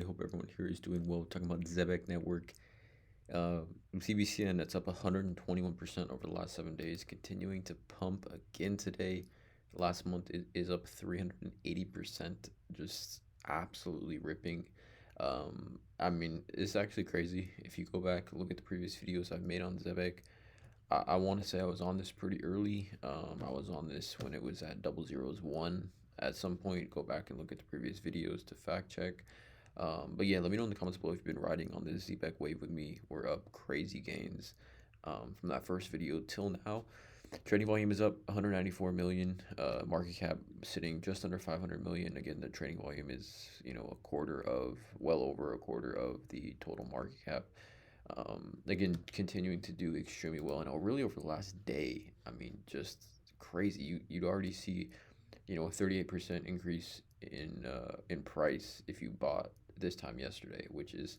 I hope everyone here is doing well. Talking about Zebec Network, Zbcn that's up 121% over the last 7 days, continuing to pump again today. Last month is up 380%, just absolutely ripping. I mean, it's actually crazy. If you go back and look at the previous videos I've made on Zebec, I want to say I was on this pretty early. I was on this when it was at 001. At some point, go back and look at the previous videos to fact check. But yeah, let me know in the comments below if you've been riding on this Zebec wave with me. We're up crazy gains from that first video till now. Trading volume is up 194 million. Market cap sitting just under 500 million. Again, the trading volume is well over a quarter of the total market cap. Again, continuing to do extremely well, and really over the last day, I mean, just crazy. You'd already see, a 38% increase in price if you bought this time yesterday, which is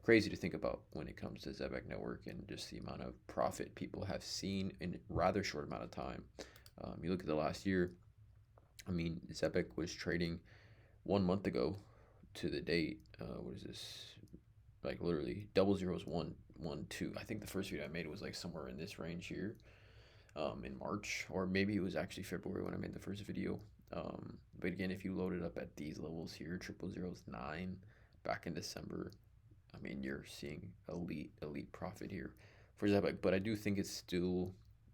crazy to think about when it comes to Zebec Network and just the amount of profit people have seen in a rather short amount of time. You look at the last year. I mean, Zebec was trading 1 month ago to the date. What is this? Like literally 00112. I think the first video I made was like somewhere in this range here, in March, or maybe it was actually February when I made the first video. But again, if you load it up at these levels here, 0009 back in December, I mean, you're seeing elite profit here for Zebec. But I do think it still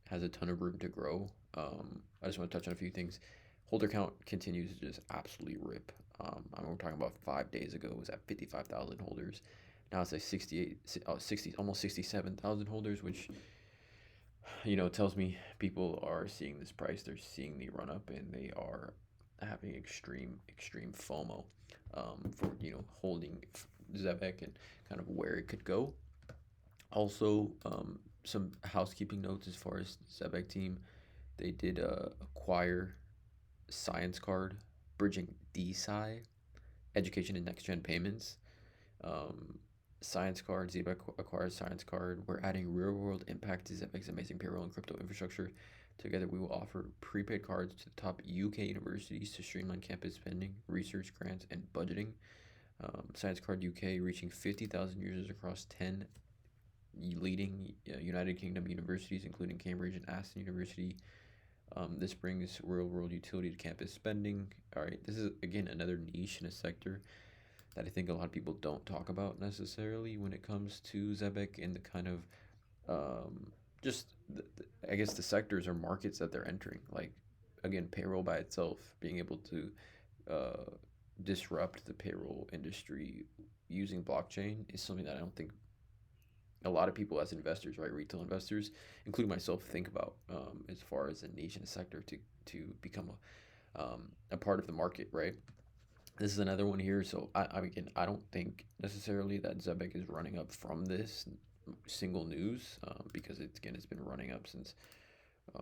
has a ton of room to grow. I just want to touch on a few things. Holder count continues to just absolutely rip. I mean, we're talking about 5 days ago, it was at 55,000 holders. Now it's like 60, almost 67,000 holders, which, tells me people are seeing this price. They're seeing the run up, and they are having extreme FOMO for, holding Zebec and kind of where it could go. Also, some housekeeping notes as far as Zebec team. They did acquire Science Card, bridging DeSci, education and next gen payments. Science Card, Zebec acquires Science Card. We're adding real world impact to Zebec's amazing payroll and crypto infrastructure. Together, we will offer prepaid cards to the top UK universities to streamline campus spending, research grants, and budgeting. Science Card UK reaching 50,000 users across 10 leading United Kingdom universities, including Cambridge and Aston University. This brings real world utility to campus spending. All right, this is again another niche in a sector that I think a lot of people don't talk about necessarily when it comes to Zebec and the kind of I guess the sectors or markets that they're entering. Like, again, payroll by itself, being able to uh, disrupt the payroll industry using blockchain is something that I don't think a lot of people as investors, right, retail investors, including myself, think about as far as a niche and a sector to become a part of the market, right? This is another one here. So I don't think necessarily that Zebec is running up from this single news because it's been running up since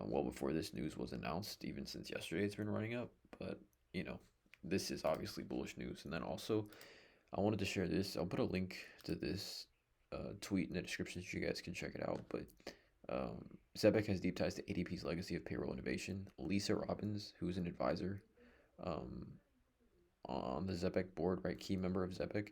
well before this news was announced. Even since yesterday, it's been running up. But this is obviously bullish news. And then also, I wanted to share this. I'll put a link to this tweet in the description so you guys can check it out. But Zebec has deep ties to ADP's legacy of payroll innovation. Lisa Robbins, who's an advisor on the Zebec board, right, key member of Zebec,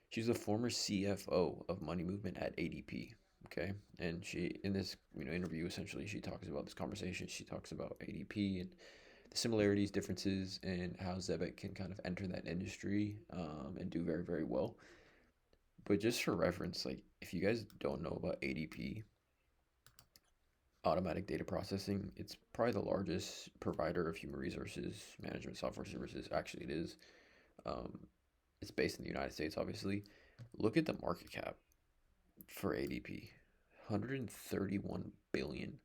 she's the former CFO of money movement at ADP. Okay, and she, in this interview, essentially she talks about this conversation. She talks about ADP and the similarities, differences, and how Zebec can kind of enter that industry and do very, very well. But just for reference, like, if you guys don't know about ADP, automatic data processing, it's probably the largest provider of human resources management software services. Actually, it is. Um, it's based in the United States, obviously. Look at the market cap for ADP. $131 billion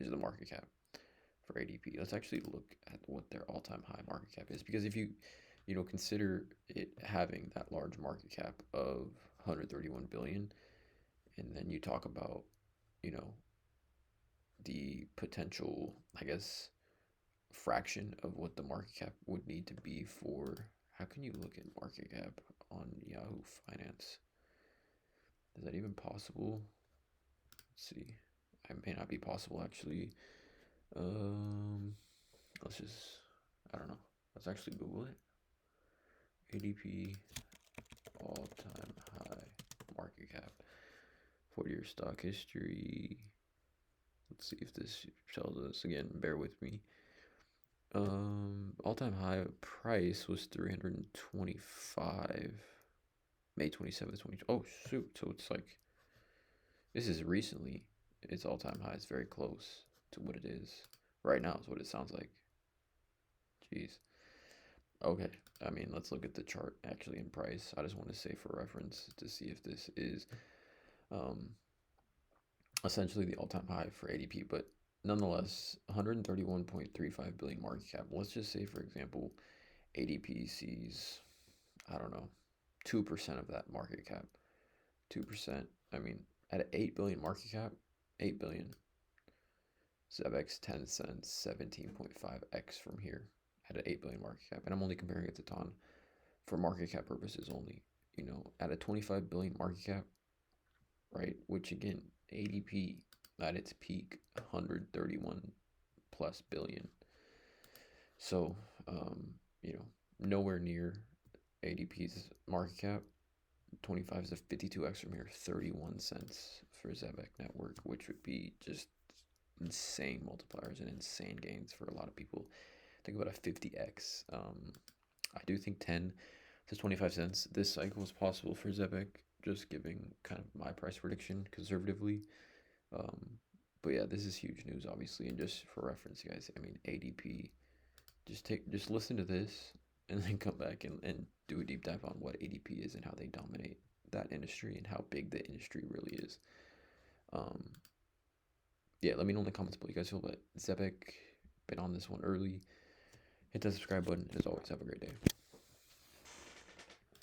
is the market cap for ADP. Let's actually look at what their all-time high market cap is, because if you consider it having that large market cap of 131 billion, and then you talk about the potential, I guess, fraction of what the market cap would need to be for. How can you look at market cap on Yahoo Finance? Is that even possible? Let's see. It may not be possible, actually. Let's just, I don't know. Let's actually Google it. ADP here. Stock history. Let's see if this tells us. Again, bear with me. All-time high price was 325. May 27th, 20. Oh shoot! So it's like this is recently. Its all-time high is very close to what it is right now. Is what it sounds like. Jeez. Okay. I mean, let's look at the chart actually in price. I just want to say for reference to see if this is um essentially the all-time high for ADP, but nonetheless, 131.35 billion market cap. Let's just say, for example, ADP sees, I don't know, 2% of that market cap. 2%. I mean, at 8 billion market cap, 8 billion. Zebec 10 cents, 17.5x from here at an 8 billion market cap. And I'm only comparing it to TON for market cap purposes only. You know, at a 25 billion market cap, right? Which again, ADP at its peak, 131 plus billion. So, you know, nowhere near ADP's market cap. 25 is a 52x from here, 31 cents for Zebec Network, which would be just insane multipliers and insane gains for a lot of people. Think about a 50x. I do think 10 to 25 cents this cycle is possible for Zebec, just giving kind of my price prediction conservatively. But yeah, this is huge news, obviously, and just for reference, guys. I mean, ADP. Just listen to this, and then come back and do a deep dive on what ADP is and how they dominate that industry and how big the industry really is. Yeah, let me know in the comments what you guys feel about Zebec. Been on this one early. Hit that subscribe button. As always, have a great day.